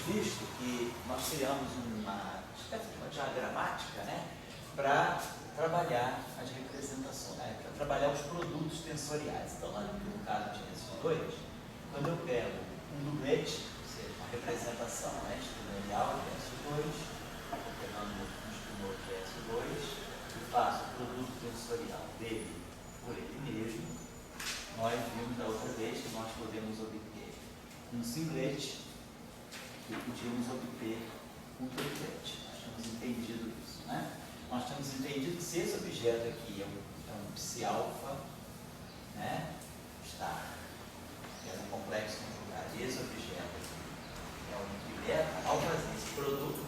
visto que nós criamos uma espécie de uma diagramática, né, para trabalhar as representações, né, para trabalhar os produtos tensoriais. Então, no caso de S2, quando eu pego um dublete, ou seja, uma representação, né, exponencial de S2, estou pegando um exponor de S2 e faço o produto tensorial dele por ele mesmo, nós vimos da outra vez que nós podemos obter um singlete e podíamos obter um triplete. Nós temos entendido isso, né? Nós temos entendido que se esse objeto aqui é um psi-alfa, né, está, é um complexo conjugado, e esse objeto aqui é um tribeta, ao fazer esse produto,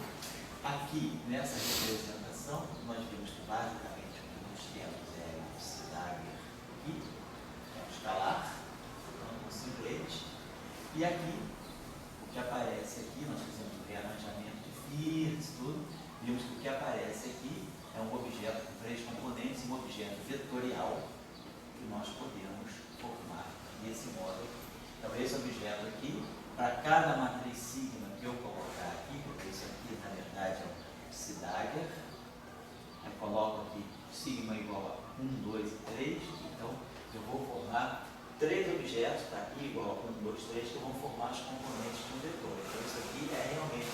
aqui nessa representação, nós vimos que basicamente o que nós temos é o psi-dagger aqui, é um escalar, um singlete, e aqui, o que aparece aqui, nós fizemos o rearranjamento de Firth, tudo, vimos que o que aparece aqui é um objeto com 3 componentes, um objeto vetorial que nós podemos formar desse modo aqui. Então, esse objeto aqui, para cada matriz sigma que eu colocar aqui, porque isso aqui, na verdade, é um psi-dagger, eu coloco aqui sigma igual a 1, 2 e 3, então eu vou formar 3 objetos, está aqui igual a 1, 2, 3, que vão formar os componentes de um vetor. Então, isso aqui é realmente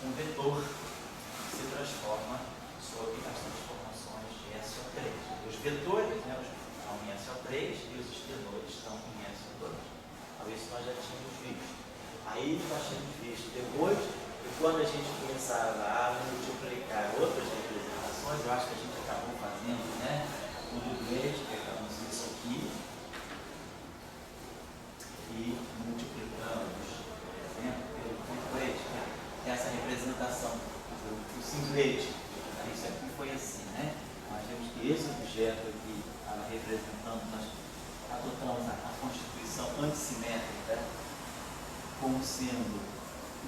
um vetor que se transforma sobre as transformações de SO3. Os vetores, né, estão em SO3 e os estenores estão em SO2. Então, isso nós já tínhamos visto. Aí nós tínhamos visto depois, e quando a gente começava a multiplicar outras representações, eu acho que a gente acabou fazendo, né, o dublete, pegamos isso aqui, e multiplicamos, por exemplo, pelo template, né? Essa representação do singlete. Isso aqui foi assim, né? Nós vemos que esse objeto aqui estava representando, nós adotamos a constituição antissimétrica como sendo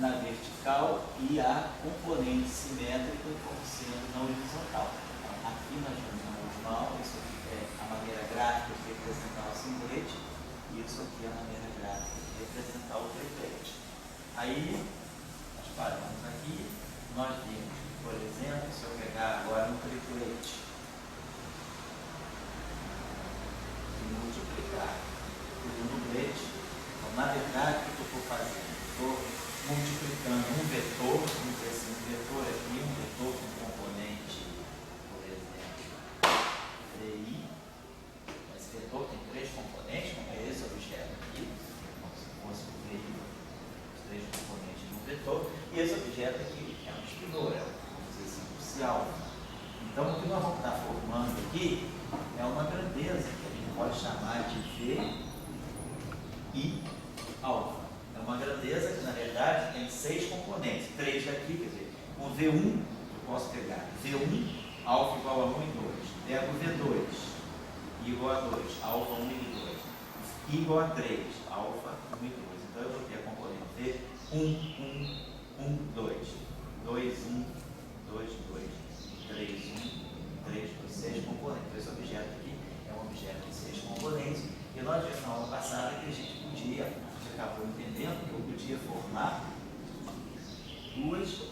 na vertical e a componente simétrica como sendo na horizontal. Então, aqui nós vemos na horizontal, isso aqui é a maneira gráfica de representar o singlete, e isso aqui é a maneira gráfica de representar o triplete. Aí, nós paramos aqui, nós vimos, por exemplo, se eu pegar agora um triplete e multiplicar pelo dublete, então, na verdade, o que eu estou fazendo? Estou multiplicando um vetor, vamos dizer assim, um vetor aqui, um vetor com componente, por exemplo, DI. Esse vetor tem 3 componentes, como é esse objeto aqui, como se fosse o VI, os 3 componentes de um vetor, e esse objeto aqui é um espinor, vamos dizer assim, um psi-alfa. Então, o que nós vamos estar formando aqui é uma grandeza que a gente pode chamar de VI alfa. É uma grandeza que, na verdade, tem 6 componentes, 3 daqui, quer dizer, um V1, eu posso pegar V1, alfa igual a 1 e 2, pego V2, igual a 2, alfa 1 e 2, igual a 3, alfa 1 e 2. Então, eu vou ter a componente V 1, 1, 1, 2, 2, 1, 2, 2, 3, 1, 3, 2, 6 componentes. Então, esse objeto aqui é um objeto de 6 componentes. E nós vimos na aula passada que a gente acabou entendendo que eu podia formar dois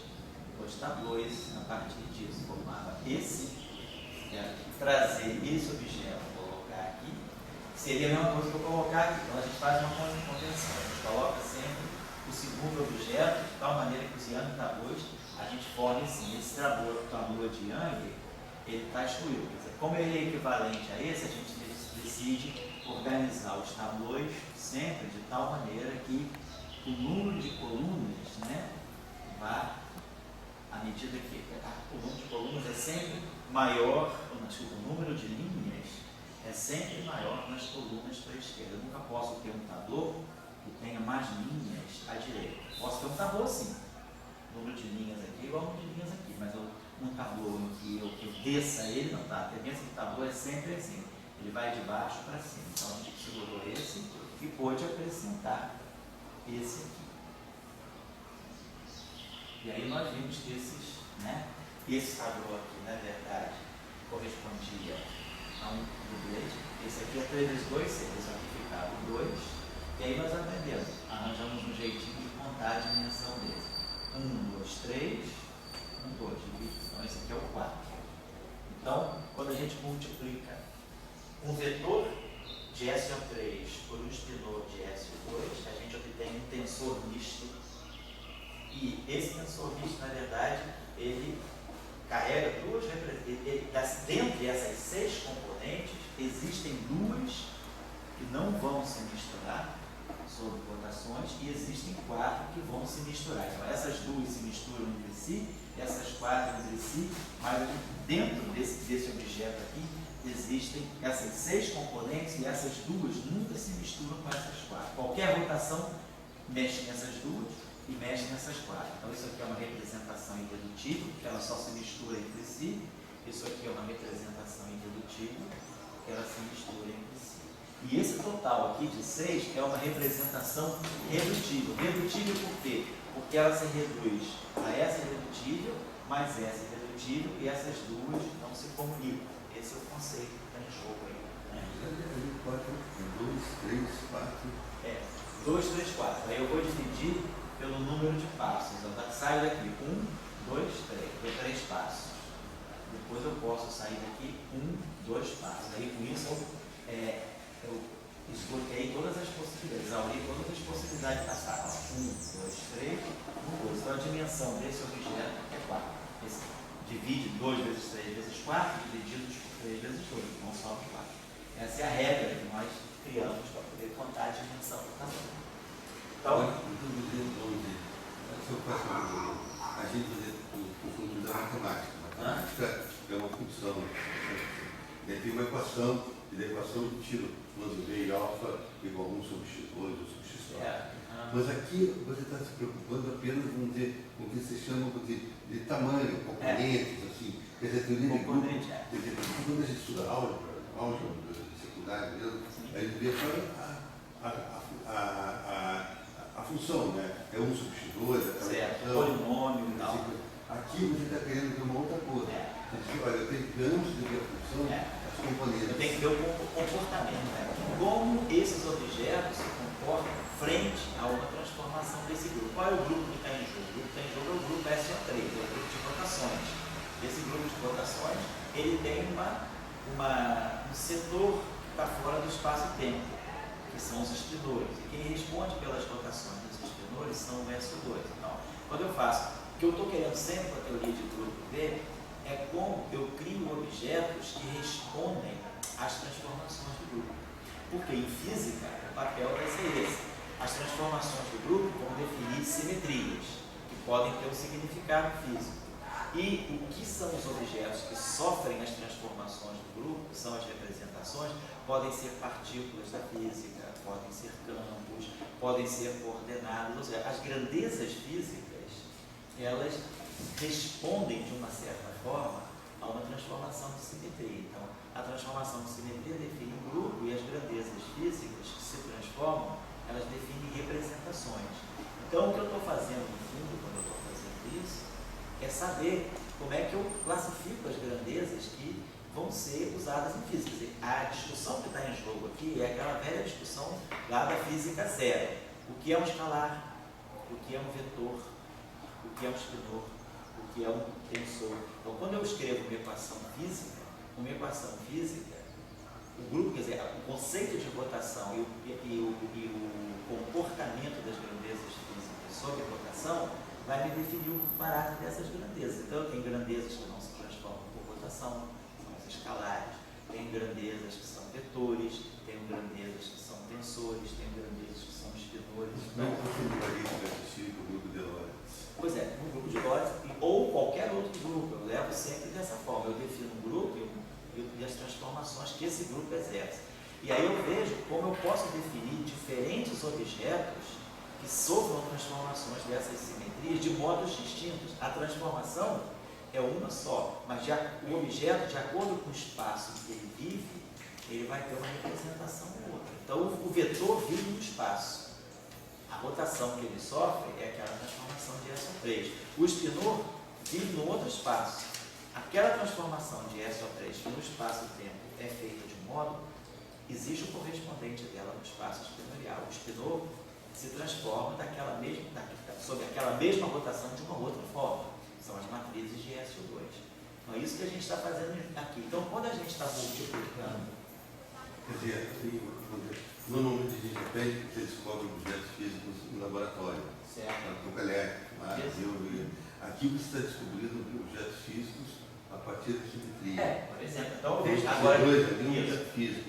tablões a partir disso. Formava esse, trazer esse objeto, colocar aqui, seria a mesma coisa que eu colocar aqui. Então a gente faz uma convenção, a gente coloca sempre o segundo objeto, de tal maneira que os Young tablões, a gente forma assim, esse tablô de Young, ele está excluído. Quer dizer, como ele é equivalente a esse, a gente decide organizar os tablões sempre de tal maneira que o número de colunas, né, vá, à medida que o número de colunas é sempre maior, o número de linhas é sempre maior nas colunas para a esquerda. Eu nunca posso ter um tablô que tenha mais linhas à direita. Posso ter um tablô assim, o número de linhas aqui é igual ao número de linhas aqui, mas um tablô em que eu desça ele, não tá? A tendência do tablô é sempre assim, ele vai de baixo para cima. Então a gente segurou esse e pôde acrescentar esse aqui. E aí nós vimos que esse tablô aqui, na verdade, correspondia a um dublete. Esse aqui é 3 vezes 2, 6, esse aqui ficava 2. E aí nós aprendemos, arranjamos um jeitinho de contar a dimensão desse. 1, 2, 3, 1, 2. Então, esse aqui é o 4. Então, quando a gente multiplica um vetor de SO3 por um espinor de SO2, a gente obtém um tensor misto. E esse tensor misto, na verdade, ele carrega duas representanças. Dentre essas 6 componentes, existem duas que não vão se misturar sob rotações e existem 4 que vão se misturar. Então, essas duas se misturam entre si, essas 4 entre si, mas dentro desse objeto aqui existem essas 6 componentes e essas duas nunca se misturam com essas 4. Qualquer rotação mexe nessas duas e mexe nessas 4. Então, isso aqui é uma representação irredutível, que ela só se mistura entre si. Isso aqui é uma representação irredutível, que ela se mistura entre si. E esse total aqui de 6 é uma representação redutível. Redutível por quê? Porque ela se reduz a essa irredutível, mais essa irredutível, e essas duas não se comunicam. Esse é o conceito que está em jogo aí. Né? 2, 3, 4. 2, 3, 4. Aí eu vou dividir pelo número de passos. Eu saio daqui 1, 2, 3. Dou 3 passos. Depois eu posso sair daqui 1, 2 passos. Aí com isso eu esgotei todas as possibilidades, exauri todas as possibilidades de passar. 1, 2, 3, 1, 2. Então a dimensão desse objeto é 4. Esse divide 2 vezes 3 vezes 4, divididos por 3 vezes 2, não sobra 4. Essa é a regra que nós criamos para poder contar a dimensão do tamanho. Então, a gente o fundo da matemática. Matemática é uma função. Tem uma equação, e da equação eu tiro quando V alfa igual a 1 sobre x2 ou sobre x alfa. Mas aqui você está se preocupando apenas com o que você chama de tamanho, componentes, assim. Quer dizer, teoria de grupo. Quando a gente estuda álgebra secundária mesmo, a gente vê a função, né? É 1 sobre x2, certo, polinômio e tal. Aqui você está querendo ver uma outra coisa. Você diz, olha, eu tenho que ver antes de ver a função, as componentes. Eu tenho que ver o comportamento, né? Como esses objetos se comportam frente a uma transformação desse grupo. Qual é o grupo que está em jogo? O grupo que está em jogo é o grupo SO3, é o grupo de rotações. Esse grupo de rotações, ele tem um setor que está fora do espaço-tempo, que são os espinores. E quem responde pelas rotações dos espinores são o SO2. Então, quando eu faço, o que eu estou querendo sempre com a teoria de grupo ver é como eu crio objetos que respondem às transformações do grupo. Porque em física, o papel vai ser esse. As transformações do grupo vão definir simetrias, que podem ter um significado físico. E o que são os objetos que sofrem as transformações do grupo, que são as representações, podem ser partículas da física, podem ser campos, podem ser coordenadas, ou seja, as grandezas físicas, elas respondem de uma certa forma a uma transformação de simetria. Então, a transformação de simetria define um grupo e as grandezas físicas que se transformam, elas definem representações. Então, o que eu estou fazendo no fundo, quando eu estou fazendo isso, é saber como é que eu classifico as grandezas que vão ser usadas em física. Quer dizer, a discussão que está em jogo aqui é aquela velha discussão lá da física zero. O que é um escalar? O que é um vetor? O que é um espinor? O que é um tensor? Então, quando eu escrevo uma equação física, o grupo, quer dizer, o conceito de rotação e o comportamento das grandezas físicas sob rotação vai me definir o caráter dessas grandezas. Então, eu tenho grandezas que não se transformam por rotação, são as escalares. Tenho grandezas que são vetores, tenho grandezas que são tensores, tenho grandezas que são espinores. Não é possível o grupo de Lorentz. Pois é, um grupo de Lorentz ou qualquer outro grupo. Eu levo sempre dessa forma. Eu defino um grupo e as transformações que esse grupo exerce. E aí eu vejo como eu posso definir diferentes objetos que sofram transformações dessas simetrias de modos distintos. A transformação é uma só, mas o objeto, de acordo com o espaço que ele vive, ele vai ter uma representação ou outra. Então, o vetor vive no espaço. A rotação que ele sofre é aquela transformação de SO3. O espinor vive no outro espaço. Aquela transformação de SO3 que no espaço-tempo é feita de um modo, existe o correspondente dela no espaço espinorial. O espinor se transformam sob aquela mesma rotação de uma outra forma. São as matrizes de SO2. Então é isso que a gente está fazendo aqui. Então quando a gente está multiplicando... Quer dizer, assim, normalmente a gente aprende que você descobre objetos físicos no laboratório. Certo. No elétrico, aqui você está descobrindo objetos físicos a partir da simetria. Por exemplo, então veja agora.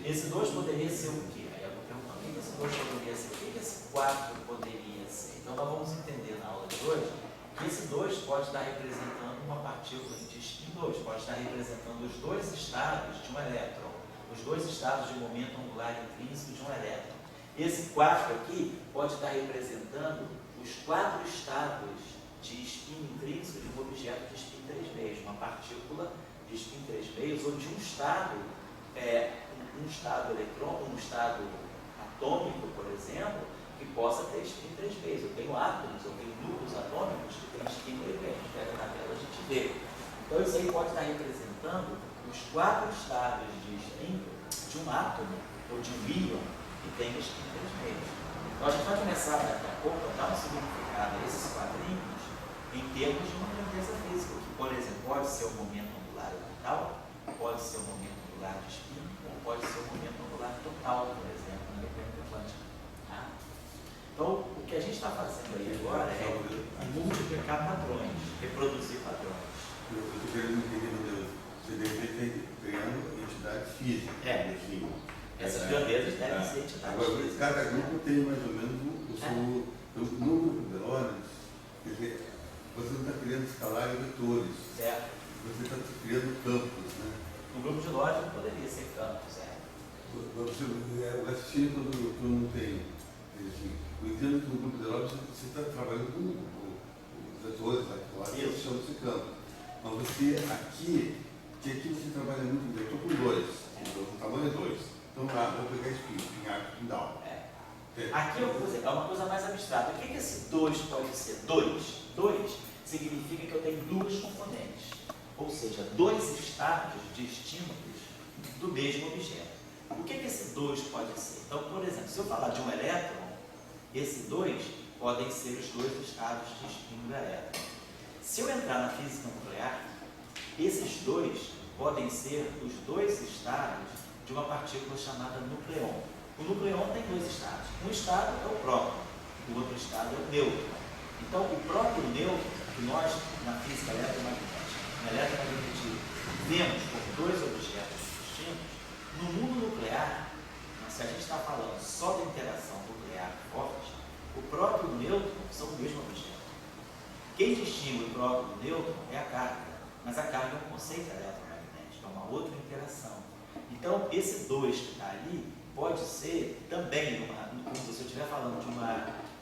Esse 2 poderia ser o quê? Aí eu vou perguntar, o que esse 2 poderia ser? O que esse 4 poderia ser? Então nós vamos entender na aula de hoje que esse 2 pode estar representando uma partícula de spin 2, pode estar representando os dois estados de um elétron, os dois estados de momento angular intrínseco de um elétron. Esse 4 aqui pode estar representando os 4 estados de spin intrínseco de um objeto de spin 3 meios, uma partícula de spin 3 meios, ou de um estado eletrônico, um estado atômico, por exemplo, que possa ter spin 3 meios. Eu tenho átomos, eu tenho núcleos atômicos que têm spin 3 meios. A gente pega na tela, a gente vê. Então isso aí pode estar representando os 4 estados de spin de um átomo ou de um íon que tem spin 3 meios. Então a gente vai começar daqui a pouco a dar um significado a esses quadrinhos em termos de uma grandeza física, que, por exemplo, pode ser o momento angular orbital, pode ser o momento angular de spin, ou pode ser o momento angular total, por exemplo, na mecânica quântica. Tá? Então, o que a gente está fazendo aí agora é multiplicar padrões, reproduzir padrões. Eu estou querendo entender, você deve ter criando entidades físicas. Assim. Essas grandezas devem ser entidades físicas. Cada grupo tem mais ou menos o seu número de velórios. Quer dizer, você não está criando escalares vetores. Certo. Você está criando campos, né? Um grupo de lógica poderia ser campos, O raciocínio quando não tem. Assim, eu entendo que no grupo de lógica você está trabalhando com os vetores, que chama-se campo. Mas você aqui você trabalha muito bem. Eu estou com 2, o tamanho é 2. Então, vou pegar espinho, arco, pindal. Aqui eu vou dizer, é uma coisa mais abstrata. O que esse 2 pode ser? 2 significa que eu tenho duas componentes, ou seja, 2 estados distintos do mesmo objeto. O que esse 2 pode ser? Então, por exemplo, se eu falar de um elétron, esse 2 podem ser os 2 estados de spin do elétron. Se eu entrar na física nuclear, esses 2 podem ser os 2 estados de uma partícula chamada nucleon. O nucleon tem 2 estados. Um estado é o próton, o outro estado é o nêutron. Então, o próprio nêutron, que nós, na física eletromagnética, vemos como 2 objetos distintos, no mundo nuclear, se a gente está falando só da interação nuclear forte, o próprio e o nêutron são o mesmo objeto. Quem distingue o próton do nêutron é a carga, mas a carga é um conceito eletromagnético, é uma outra interação. Então, esse 2 que está ali pode ser também, como se eu estiver falando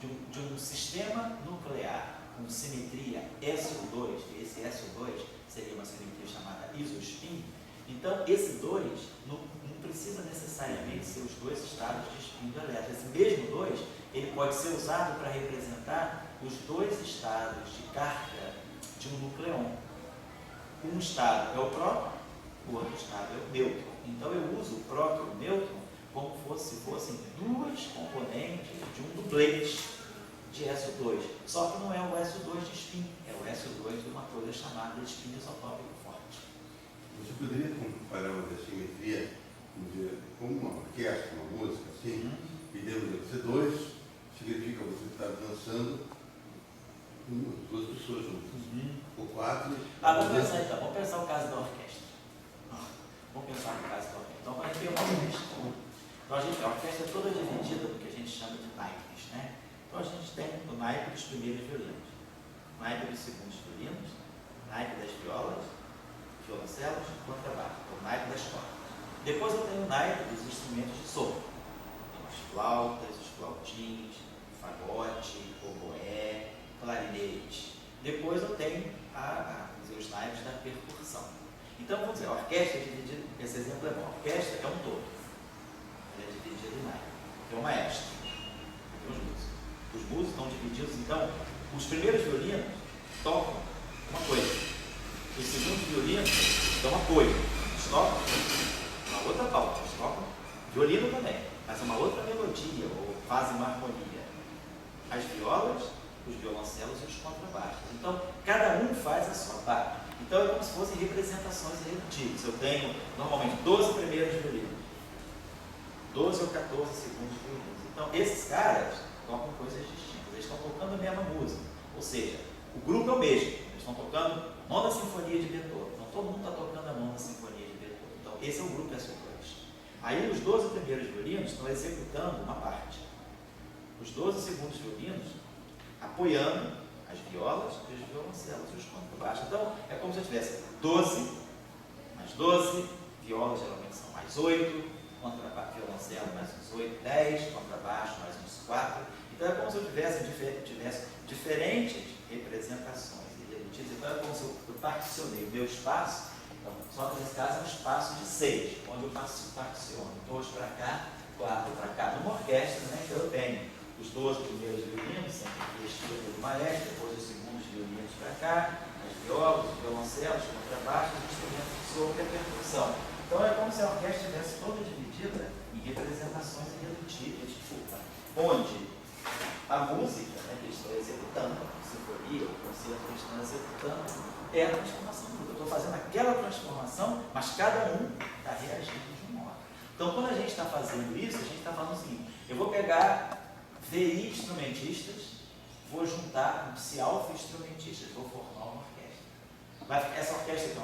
de um sistema nuclear com simetria SO2, e esse SO2 seria uma simetria chamada isospin. Então, esse 2 não precisa necessariamente ser os 2 estados de spin do elétron. Esse mesmo 2, ele pode ser usado para representar os 2 estados de carga de um nucleon. Um estado é o próton, o outro estado é o nêutron. Então, eu uso o próton e o nêutron como se fossem 2 componentes de um duplete de SO2. Só que não é o SO2 de spin, é o SO2 de uma coisa chamada de spin isotópico forte. Você poderia comparar uma simetria, como uma orquestra, uma música, assim, e dentro de C2 significa você estar dançando com 2 pessoas juntas. Ou 4. Vamos pensar o caso da orquestra. Vamos pensar no caso da orquestra. Então, quando a gente tem uma orquestra, a orquestra é toda dividida do que a gente chama de naipes, né? Então, a gente tem o naipe dos primeiros violinos, o naipe dos segundos violinos, o naipe das violas, violoncelos e contrabaixo, o naipe das cordas. Depois eu tenho o naipe dos instrumentos de sopro, as flautas, os flautins, fagote, oboé, clarinete. Depois eu tenho os naipes da percussão. Então, vamos dizer, a orquestra é dividida, esse exemplo é bom, a orquestra é um todo, ele é dividido em naipes. Tem o maestro, tem os músicos. Os músicos estão divididos, então, os primeiros violinos tocam uma coisa, os segundos violinos dão apoio, eles tocam uma outra pauta, eles tocam violino também, mas uma outra melodia, ou fazem uma harmonia. as violas, os violoncelos e os contrabaixos. Então, cada um faz a sua parte. Então, é como se fossem representações irredutíveis. Eu tenho, normalmente, 12 primeiros violinos, 12 ou 14 segundos violinos. Então, esses caras tocam coisas distintas. Eles estão tocando a mesma música. Ou seja, o grupo é o mesmo. Eles estão tocando Nona Sinfonia de Beethoven. Então, todo mundo está tocando a Nona Sinfonia de Beethoven. Então, esse é o grupo das sopranos. Aí, os 12 primeiros violinos estão executando uma parte. Os 12 segundos violinos apoiando as violas e os violoncelos e os contrabaixos. Então, é como se eu tivesse 12, mais 12, violas geralmente são mais 8, contrabaixo, violoncelo mais uns 8, 10, contrabaixo mais uns 4. Então, é como se eu tivesse diferentes representações irredutíveis. Então, é como se eu particionei o meu espaço. Então, só que nesse caso é um espaço de 6, onde eu particiono 2 para cá, 4 para cá. Numa orquestra, né, que eu tenho os 12 primeiros violinos, sempre aqui estilo do maestro, depois os segundos violinos para cá, as violas, os violoncelos, contrabaixos, os instrumentos de sopro e a percussão. Então é como se a orquestra estivesse toda dividida em representações irredutíveis, onde a música, né, que eles estão executando, a sinfonia, o concerto que eles estão executando, é a transformação do grupo. Eu estou fazendo aquela transformação, mas cada um está reagindo de um modo. Então, quando a gente está fazendo isso, a gente está falando o seguinte: eu vou pegar VI instrumentistas, vou juntar com psi-alfa-instrumentistas, vou formar uma orquestra. Essa orquestra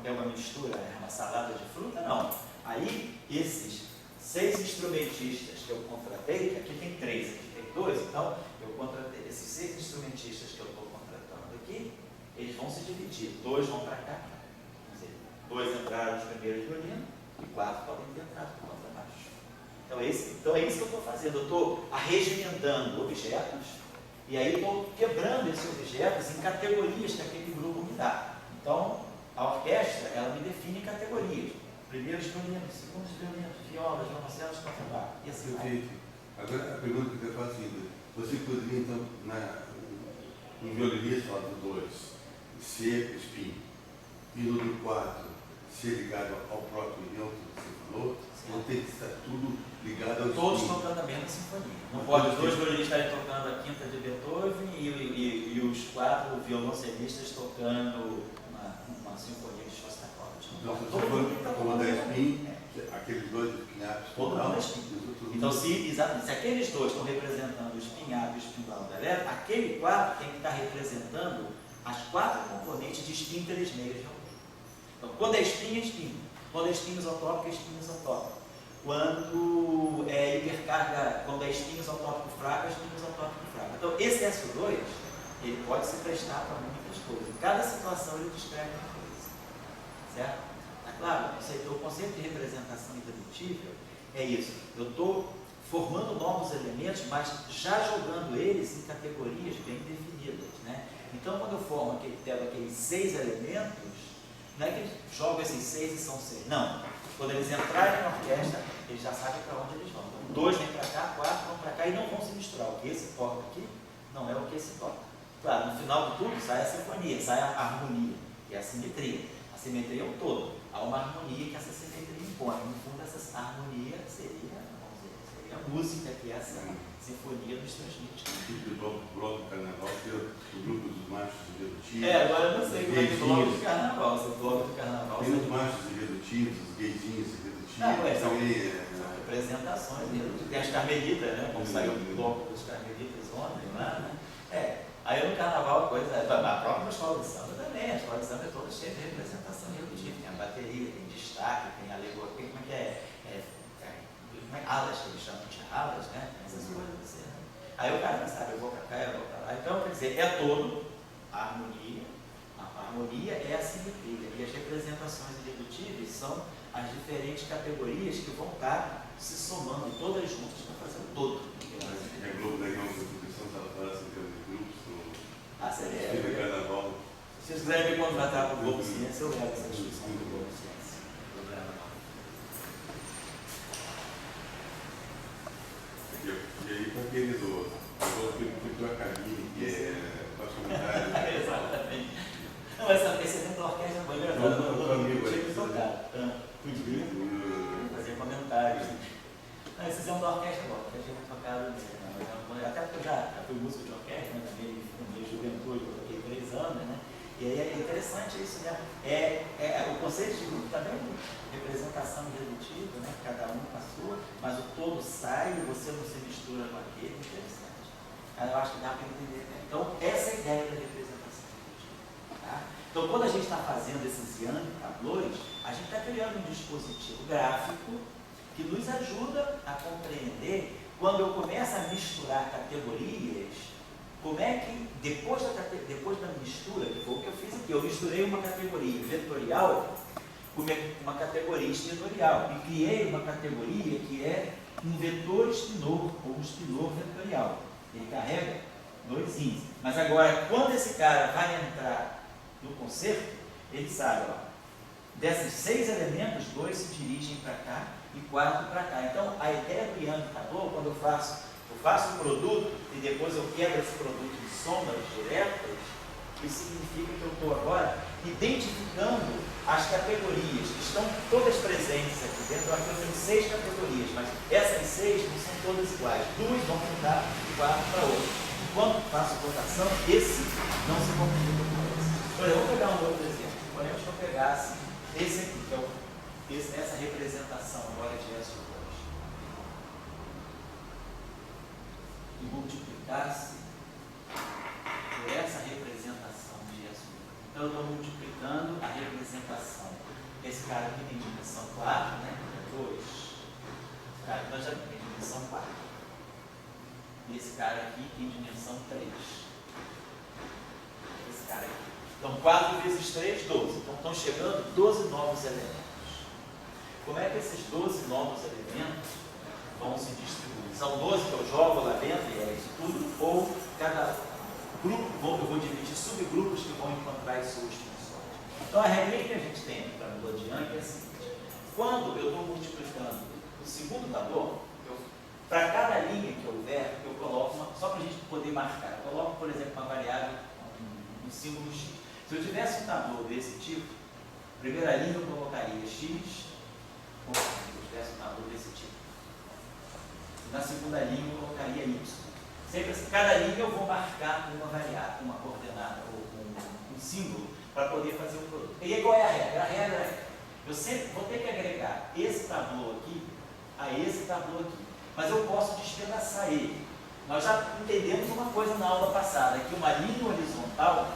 é uma mistura, é uma salada de fruta? Não. Aí, esses 6 instrumentistas que eu contratei, que aqui tem 3, aqui tem 2, então, eu contratei esses 6 instrumentistas que eu estou contratando aqui, eles vão se dividir, 2 vão para cá, quer dizer, 2 entraram nos primeiros violinos e 4 podem ter entrado no contrabaixo. Então é isso que eu estou fazendo. Eu estou arregimentando objetos e aí estou quebrando esses objetos em categorias que aquele grupo me dá. Então, a orquestra, ela me define categorias. Primeiros violinos, segundos violinos, violas, violoncelos, contrabaixo. E assim vai. Agora, a pergunta que eu faço ainda. Você poderia, então, no violinista, falar do 2, ser espinho, e no do 4, ser ligado ao próprio neutro que você falou, ou tem que estar tudo ligado ao todos espinho? tocando a mesma sinfonia. Não pode os 2 violinistas estarem tocando a quinta de Beethoven e os 4 violoncelistas tocando uma sinfonia de Shostakovich. Então, se você for comandar espinho, aqueles 2 espinhados, todo mundo é espinho. Então, se aqueles 2 estão representando o espinhado e o espinhal da elétrica, aquele 4 tem que estar representando as 4 componentes de espinho que eles meios de alguém. Então, quando é espinho, é espinho. Quando é espinho isotópico, é espinho isotópico. Quando é hipercarga, quando é espinho isotópico fraco, é espinho isotópico fraco. Então, esse SO2, ele pode se prestar para muitas coisas. Em cada situação, ele descreve uma coisa. Certo? Tá claro? O conceito de representação irredutível é isso. Eu estou formando novos elementos, mas já jogando eles em categorias bem definidas. Né? Então, quando eu pego aqueles 6 elementos, não é que eles jogam esses 6 e são 6. Não. Quando eles entrarem na orquestra, eles já sabem para onde eles vão. Então, 2 vêm para cá, 4 vão para cá e não vão se misturar. O que esse toca aqui não é o que esse toca. Claro, no final de tudo sai a sinfonia, sai a harmonia, que é a simetria. A simetria é o todo. Há uma harmonia que essa simetria impõe. No fundo, essa harmonia seria a música que essa sinfonia nos transmite. O bloco do carnaval, que é o grupo dos machos irredutíveis. Agora eu não sei como é que é o bloco do carnaval. Se o bloco do carnaval. Tem os machos irredutíveis, os gayzinhos irredutíveis. São representações irredutíveis. Tem as carmelitas, né? Como saiu o bloco dos carmelitas ontem lá, né? Aí no carnaval a coisa. A própria escola de samba também. A escola de samba é toda cheia de representação irredutível. Tem a bateria, tem destaque, tem alegoria. Como é que é? Alas, que eles chamam de alas, né? Essas coisas assim. Né? Aí o cara não sabe, eu vou para cá, eu vou para lá. Então, quer dizer, é todo a harmonia. A harmonia é a simetria. E as representações irredutíveis são as diferentes categorias que vão estar se somando todas juntas para fazer o todo. É Globo da Grão, da Instituição Salvador, em termos de grupos, seria. Carnaval. Se vocês quiserem me contratar para o Globo Ciência, eu levo essa instituição do Globo Ciência. E aí, com aquele do a cabine, que é para exatamente. Não, esse evento da orquestra foi engraçado. Eu tinha que tocar. Podia fazer comentários. Não, esse exemplo da orquestra, bom, que a gente tocado nele, né? Até porque eu já fui músico de orquestra, né? Também em juventude, eu toquei 3 anos, né? E aí é interessante isso, né? O conceito de grupo também é representação redutiva, né? Cada um com a sua, mas o todo sai e você não se mistura com aquele, é interessante. Eu acho que dá para entender, né? Então, essa é a ideia da representação redutiva. Tá? Então, quando a gente está fazendo esses Yang tablões, a gente está criando um dispositivo gráfico que nos ajuda a compreender, quando eu começo a misturar categorias, como é que, depois da mistura, que foi o que eu fiz aqui, eu misturei uma categoria vetorial com uma categoria espinorial e criei uma categoria que é um vetor espinor, ou um espinor vetorial. Ele carrega 2 índices. Mas agora, quando esse cara vai entrar no concerto, ele sabe, ó, desses 6 elementos, 2 se dirigem para cá e 4 para cá. Então, a ideia do Yang Tablô, quando eu faço um produto e depois eu quebro esse produto em somas diretas, isso significa que eu estou agora identificando as categorias que estão todas presentes aqui dentro. Aqui eu tenho 6 categorias, mas essas 6 não são todas iguais. 2 vão mudar de 4 para 8. Quando faço votação, esse não se comunica com esse. Por exemplo, vou pegar um outro exemplo. Por exemplo, se eu pegasse esse aqui, que é essa representação agora de S2, e multiplicasse por essa representação de S2. Então, eu estou multiplicando a representação. Esse cara aqui tem dimensão 4, né? 2. Esse cara aqui já tem dimensão 4. E esse cara aqui tem dimensão 3. Esse cara aqui. Então, 4 vezes 3, 12. Então, estão chegando 12 novos elementos. Como é que esses 12 novos elementos vão se distribuir? São 12 que eu jogo lá dentro e é isso tudo? Ou cada grupo, eu vou dividir subgrupos que vão encontrar as suas funções? Então, a regra que a gente tem aqui para o Yang é a seguinte: quando eu estou multiplicando o segundo tablô, para cada linha que houver, eu coloco só para a gente poder marcar, eu coloco, por exemplo, uma variável, um símbolo X. Se eu tivesse um tablô desse tipo, primeira linha eu colocaria X, ou se eu tivesse um tablô desse tipo, na segunda linha eu colocaria Y. Sempre assim, cada linha eu vou marcar uma variável, uma coordenada ou um símbolo para poder fazer o produto. E aí qual é a regra? A regra é, eu sempre vou ter que agregar esse tablô aqui a esse tablô aqui. Mas eu posso despedaçar ele. Nós já entendemos uma coisa na aula passada, que uma linha horizontal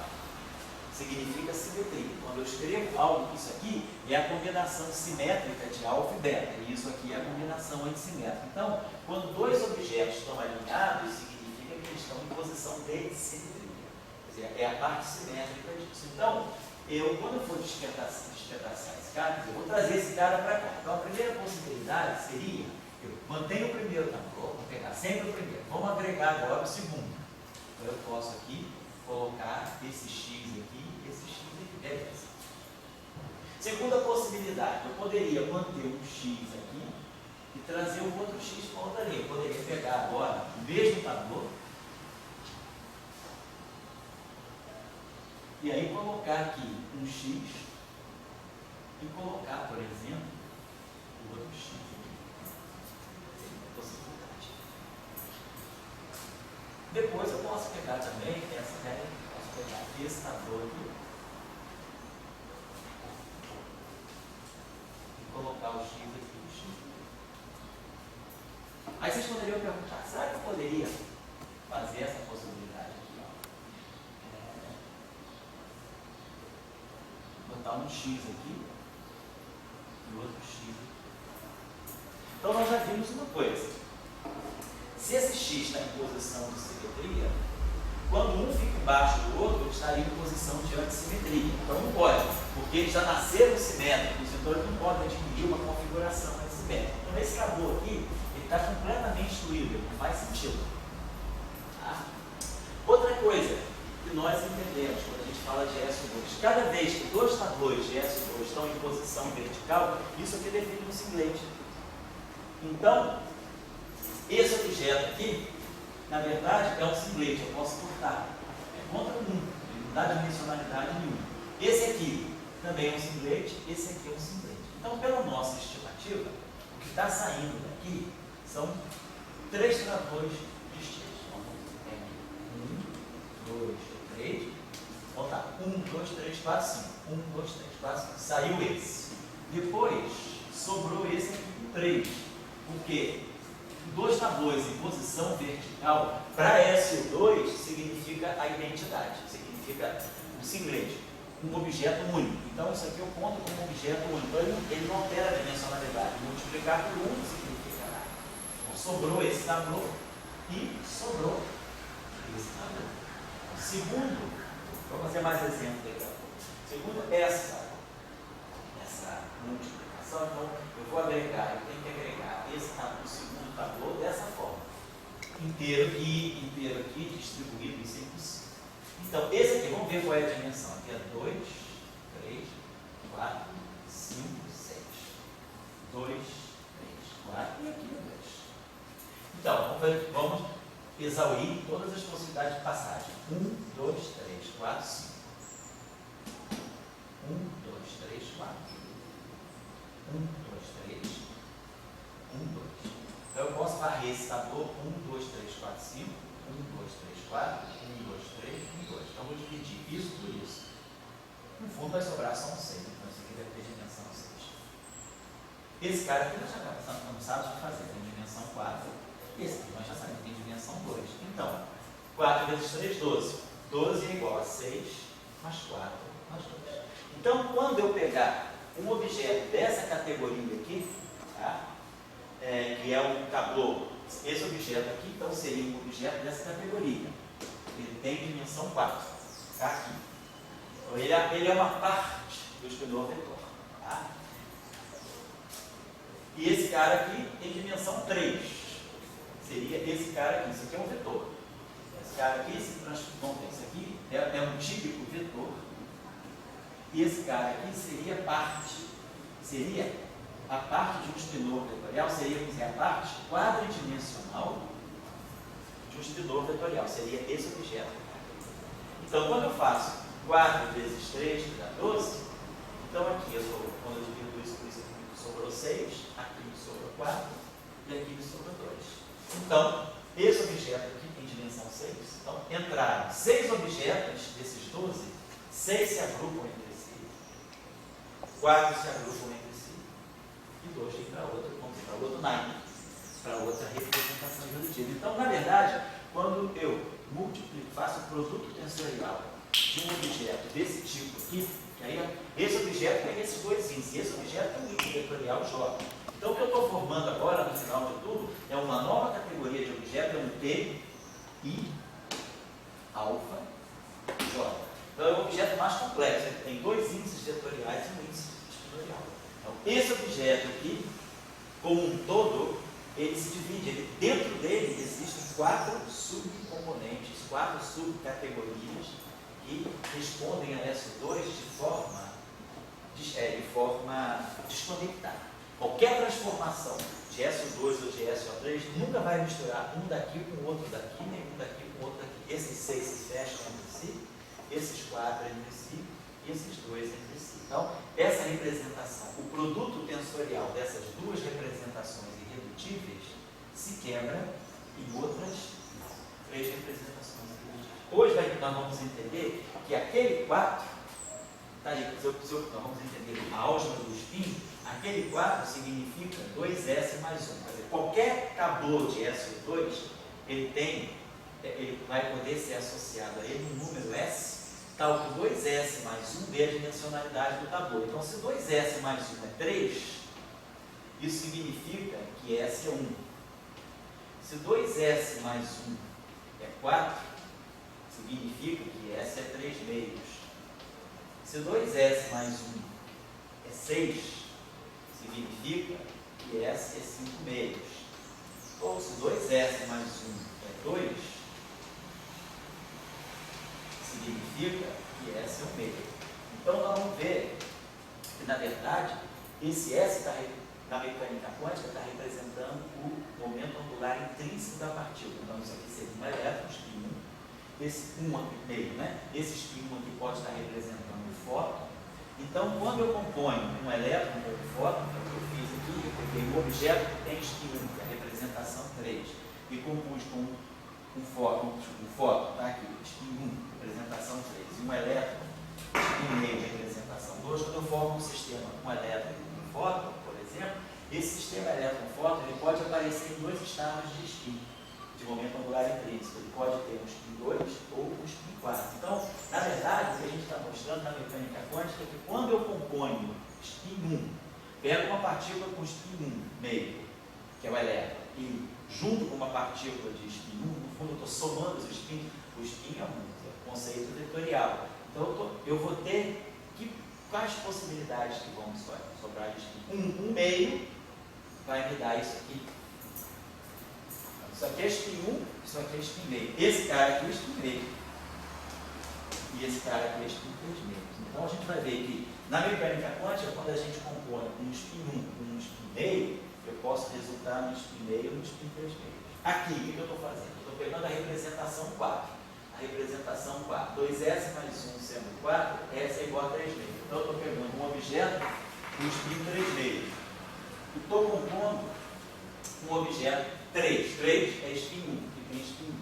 significa simetria. Quando eu escrevo algo, isso aqui é a combinação simétrica de alfa e beta, e isso aqui é a combinação antissimétrica. Então, quando 2 objetos estão alinhados, significa que eles estão em posição de simetria. Quer dizer, é a parte simétrica disso. Então, quando eu for despedaçar esse cara, eu vou trazer esse cara para cá. Então, a primeira possibilidade seria, eu mantenho o primeiro tablô, vou pegar sempre o primeiro. Vamos agregar agora o segundo. Então, eu posso aqui colocar esse X aqui e esse X aqui. Beleza. Segunda possibilidade, eu poderia manter um X aqui e trazer o outro X para outra linha. Eu poderia pegar agora o mesmo tablô e aí colocar aqui um X e colocar, por exemplo, o outro X aqui. Possibilidade. Depois eu posso pegar também essa ideia, posso pegar esse tablô aqui e colocar o X aqui e o X aqui. Aí vocês poderiam perguntar, será que eu poderia fazer essa possibilidade aqui? Ó? Botar um X aqui e outro X aqui. Então nós já vimos uma coisa. Se esse X está em posição de simetria, quando um fica embaixo do outro, ele estaria em posição de antissimetria. Então não pode, porque eles já nasceram simétricos, então eles não podem adquirir uma configuração antissimétrica. Então esse tablô aqui, ele está completamente excluído, ele não faz sentido. Tá? Outra coisa que nós entendemos quando a gente fala de S2, cada vez que 2 tablôs de S2 estão em posição vertical, isso aqui define um singlet. Então, esse objeto aqui, na verdade, é um singlet, eu posso cortar. É contra 1, ele não dá dimensionalidade nenhuma. Esse aqui também é um singlet, esse aqui é um singlet. Então, pela nossa estimativa, o que está saindo daqui São 3 tratores distintos. Tem 1, 2, 3. Vamos lá. 1, 2, 3, 4, 5. 1, 2, 3, 4, 5. Saiu esse. Depois, sobrou esse aqui, 3. Por quê? 2 tabuas em posição vertical, para SO2, significa a identidade, significa o singlete, um objeto único. Então, isso aqui eu conto como um objeto único. Então, ele não altera a dimensionalidade. Multiplicar por 1 significa nada. Então, sobrou esse tabu e sobrou esse tabu. Segundo, vou fazer mais exemplos daqui a pouco. Segundo, essa multiplicação, então, eu vou agregar, eu tenho que agregar esse tabu, o segundo tabu, dessa forma. Inteiro aqui, distribuído em 5. Então, esse aqui, vamos ver qual é a dimensão. Aqui é 2, 3, 4, 5, 6. 2, 3, 4 e aqui é 2. Então, vamos exaurir todas as possibilidades de passagem. 1, 2, 3, 4, 5. 1, 2, 3, 4. 1, 2, 3, 1, 2. Então eu posso varrer esse tabu 1, 2, 3, 4, 5, 1, 2, 3, 4, 1, 2, 3, 1, 2. Então eu vou dividir isso por isso. No fundo vai sobrar só um 6, então isso aqui deve ter dimensão 6. Esse cara aqui nós já não sabemos o que fazer, tem dimensão 4. Esse aqui nós já sabemos que tem dimensão 2. Então, 4 vezes 3, 12. 12 é igual a 6 mais 4 mais 2. Então, quando eu pegar um objeto dessa categoria aqui, tá? Que é um tabu, esse objeto aqui, então seria um objeto dessa categoria. Ele tem dimensão 4, tá? Aqui. Então, ele é uma parte do espinor vetor. Tá? E esse cara aqui tem dimensão 3. Seria esse cara aqui. Isso aqui é um vetor. Esse cara aqui se transforma. Esse aqui é um típico vetor. E esse cara aqui seria a parte de um espinor vetorial, seria a parte quadridimensional de um espinor vetorial, seria esse objeto. Então, quando eu faço 4 vezes 3, que dá 12, então aqui, quando eu divido isso por isso, aqui me sobrou 6, aqui me sobrou 4, e aqui me sobrou 2. Então, esse objeto aqui tem dimensão 6, então entraram 6 objetos desses 12, 6 se agrupam entre si, 4 se agrupam entre si, e 2 vêm para outro naipe, para outra representação evolutiva. Então, na verdade, quando eu faço o produto tensorial de um objeto desse tipo aqui, que aí esse objeto tem esses dois índices, esse objeto tem um índice vetorial J. Então, o que eu estou formando agora, no final de tudo, é uma nova categoria de objeto, é um T, I, alfa, J. Então, é um objeto mais complexo, ele tem 2 índices vetoriais e um índice espinorial. Então, esse objeto aqui, como um todo, ele se divide, dentro dele existem 4 subcomponentes, 4 subcategorias que respondem a SO2 de forma desconectada. Qualquer transformação de SO2 ou de SO3 nunca vai misturar um daqui com o outro daqui, nem um daqui com o outro daqui. Esses 6 se fecham entre si, esses 4 entre si, e esses 2 entre si. Então, essa representação, o produto tensorial dessas duas representações irredutíveis se quebra em outras 3 representações irredutíveis. Hoje nós vamos entender que aquele 4, tá aí, nós vamos entender a álgebra do spin, aquele 4 significa 2S mais 1. Quer dizer, qualquer tabu de SO2, ele vai poder ser associado a ele um número S, tal que 2S mais 1 dê a dimensionalidade do tabu. Então, se 2S mais 1 é 3, isso significa que S é 1. Se 2S mais 1 é 4, significa que S é 3 meios. Se 2S mais 1 é 6, significa que S é 5 meios. Ou se 2S mais 1 é 2, significa que S é 1 meio. Então, nós vamos ver que, na verdade, esse S na mecânica quântica está representando o momento angular intrínseco da partícula. Então, isso aqui seria um elétron, spin 1. Esse 1 aqui meio, né? Esse spin 1 aqui pode estar representando o fóton. Então, quando eu componho um elétron com o fóton, que eu fiz aqui, eu peguei um objeto que tem spin 1, que é representado representação 3, e compus com um fóton, tá aqui, spin 1, representação 3, e um elétron, spin meio, representação 2, quando eu formo um sistema com um elétron e um fóton, por exemplo, esse sistema elétron-fóton ele pode aparecer em dois estados de spin, de momento angular intrínseco. Ele pode ter um spin 2 ou um spin 4. Então, na verdade, o que a gente está mostrando na mecânica quântica é que quando eu componho spin 1, pego uma partícula com spin 1 meio, que é o elétron, e junto com uma partícula de spin 1, no fundo eu estou somando os spins. O spin é um conceito vetorial. Então, eu vou ter quais possibilidades que vão sobrar de spin? Um meio vai me dar isso aqui. Isso aqui é spin 1, isso aqui é spin meio. Esse cara aqui é spin meio. E esse cara aqui é spin 3 meios. Então a gente vai ver que na mecânica quântica, quando a gente compõe um spin 1 com um spin meio, eu posso resultar no spin meio e no spin 3 meios. Aqui, o que eu estou fazendo? Eu estou pegando a representação 4. A representação 4. 2S mais 1 sendo 4, S é igual a 3 meios. Então eu estou pegando um objeto com spin 3 meios. E estou compondo um objeto 3. 3 é spin 1, que tem spin 1.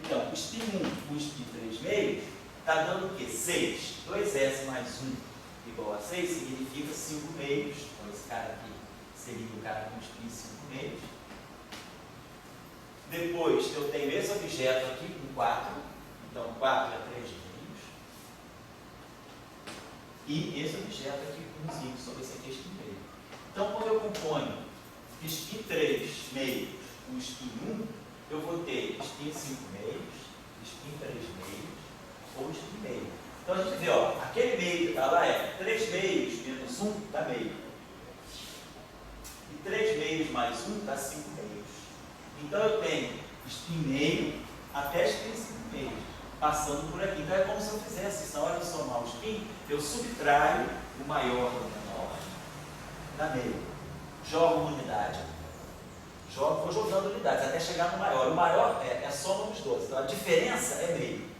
Então, spin 1 com spin 3 meios está dando o quê? 6. 2S mais 1 igual a 6 significa 5 meios. Então, esse cara aqui seria o cara com spin 5 meios. Depois, eu tenho esse objeto aqui com 4. Então, 4 é 3 meios. E esse objeto aqui com 5, só esse aqui é spin meio. Então, quando eu componho spin 3 meios com spin 1, eu vou ter spin 5 meios, spin 3 meios ou spin meio. Então a gente vê, ó, aquele meio que está lá é 3 meios menos 1 dá meio. E 3 meios mais 1 dá 5 meios. Então eu tenho spin meio até spin 5 meios, passando por aqui. Então é como se eu fizesse, na hora de somar o spin, eu subtraio o maior do menor da meio. Jogo uma unidade, vou jogando unidades até chegar no maior. O maior é a soma dos 12, então a diferença é meio.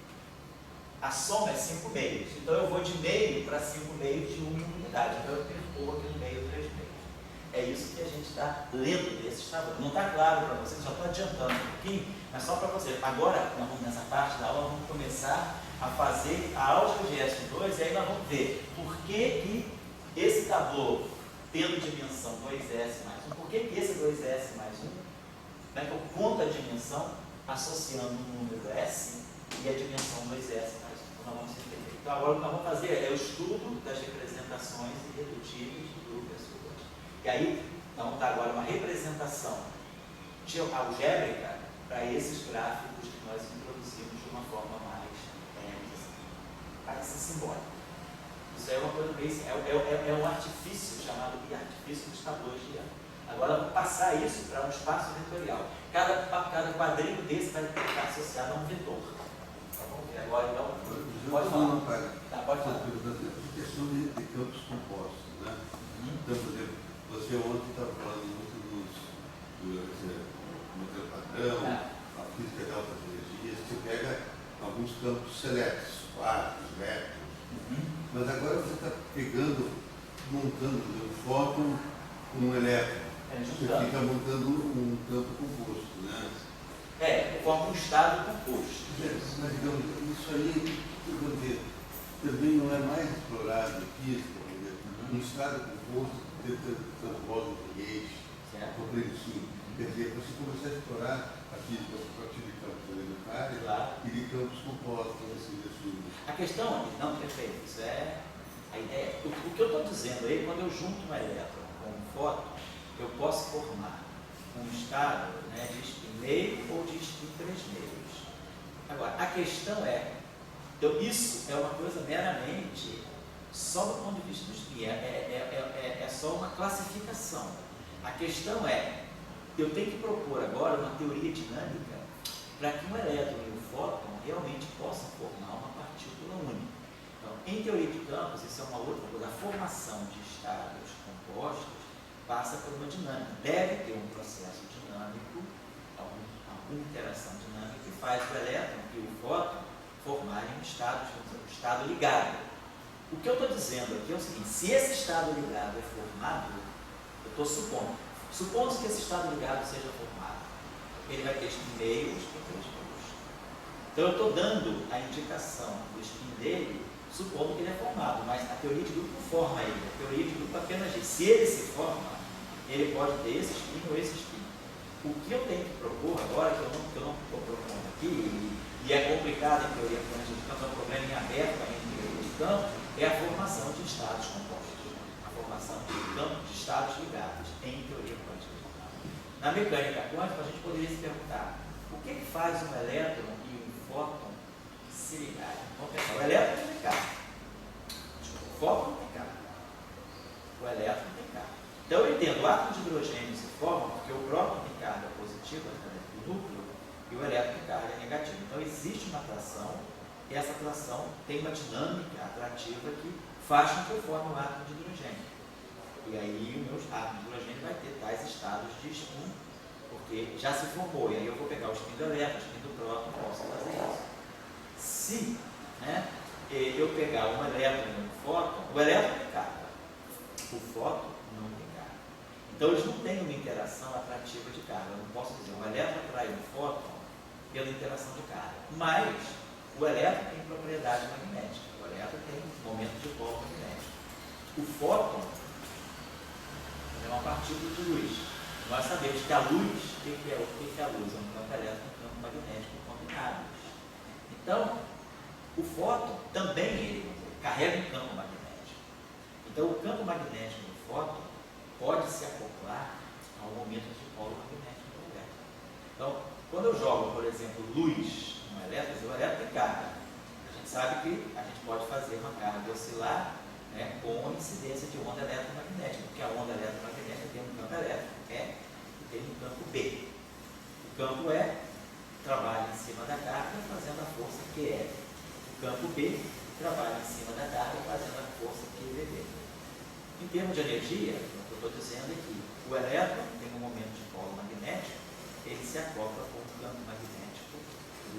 A soma é 5 meios. Então eu vou de meio para 5 meios de uma unidade. Então eu percorro aqui no meio 3 meios. É isso que a gente está lendo desses tabuleiros. Não está claro para vocês, só estou adiantando um pouquinho, mas só para você. Agora, nós vamos, nessa parte da aula, vamos começar a fazer a álgebra de S2 e aí nós vamos ver por que esse tabuleiro tendo dimensão 2S mais 1, por que esse 2S mais 1, né, que eu conto a dimensão associando o número S e a dimensão 2S mais 1. Então, nós vamos entender. Então, agora o que nós vamos fazer é o estudo das representações irredutíveis do grupo S2. E aí, nós vamos dar agora uma representação algébrica para esses gráficos que nós introduzimos de uma forma mais parece simbólica. Isso é uma coisa bem, é um artifício chamado de artifício dos tabuleiros de Young. Agora vamos passar isso para um espaço vetorial. Cada quadrinho desse vai estar associado a um vetor. Tá bom? E agora então, pode falar. Tá, pode falar. A questão de campos compostos, né? Então, por exemplo, você ontem estava falando muito do modelo padrão, a física de altas energias, você pega alguns campos seletos, quadros, vectores. Mas agora você está pegando, montando um fóton com um elétron. Você fica montando um campo composto, né? Forma um estado composto. Mas digamos, isso aí, eu vou dizer, também não é mais explorado aqui, um estado composto transborda o foguete, assim. Quer dizer, você começar a explorar a física a partir de campos elementares e de campos compostos, assim. A questão, não, perfeito, isso é a ideia. O que eu estou dizendo aí, quando eu junto um elétron com um fóton, eu posso formar um estado, né, de spin meio ou de spin 3 meios. Agora, a questão é, isso é uma coisa meramente só do ponto de vista do spin, é só uma classificação. A questão é, eu tenho que propor agora uma teoria dinâmica para que um elétron e um fóton realmente possam formar uma partícula única. Então, em teoria de campos, isso é uma outra coisa. A formação de estados compostos passa por uma dinâmica. Deve ter um processo dinâmico, alguma interação dinâmica que faz o elétron e o fóton formarem um estado ligado. O que eu estou dizendo aqui é o seguinte: se esse estado ligado é formado, eu estou supondo, Supondo que esse estado ligado seja formado, ele vai ter spin meio, spin 3 polos. Então eu estou dando a indicação do spin dele, supondo que ele é formado, mas a teoria de grupo não forma ele. A teoria de grupo apenas diz, se ele se forma, ele pode ter esse spin ou esse spin. O que eu tenho que propor agora, que eu não estou propondo aqui, e é complicado em teoria quântica de campo, é um problema em aberto ainda em teoria de campo, é a formação de estados compostos. A formação de campos de estados ligados em teoria quântica de campo. Na mecânica quântica, a gente poderia se perguntar, o que faz um elétron e um fóton se ligarem? Vamos pensar, o elétron tem carga. O fóton tem carga. O elétron tem carga. Então eu entendo, o átomo de hidrogênio se forma porque o próton tem carga positiva do núcleo e o elétron tem carga negativa. Então existe uma atração, e essa atração tem uma dinâmica atrativa que faz com que eu forme um átomo de hidrogênio. E aí o meu átomo de hidrogênio vai ter tais estados de spin, porque já se formou. E aí eu vou pegar o spin do elétron, o spin do próton, posso fazer isso. Se eu pegar um elétron e um fóton, o elétron tem carga, o fóton não tem carga. Então eles não têm uma interação atrativa de carga. Eu não posso dizer, um elétron atrai um fóton pela interação de carga. Mas o elétron tem propriedade magnética. O elétron tem momento de polo magnético. O fóton é uma partícula de luz. Nós sabemos que a luz, o que é a luz? É um campo elétrico, um campo magnético combinados. Então, o fóton também ele carrega um campo magnético. Então, o campo magnético do fóton pode se acoplar ao momento de polo magnético do elétron. Então, quando eu jogo, por exemplo, luz no elétron, o elétron tem carga. A gente sabe que a gente pode fazer uma carga oscilar, né, com incidência de onda eletromagnética, porque a onda eletromagnética tem um campo elétrico E e tem um campo B. O campo E trabalha em cima da carga fazendo a força QE. O campo B trabalha em cima da carga fazendo a força QVB. Em termos de energia, o que eu estou dizendo é que o elétron tem um momento de polo magnético, ele se acopla com o campo magnético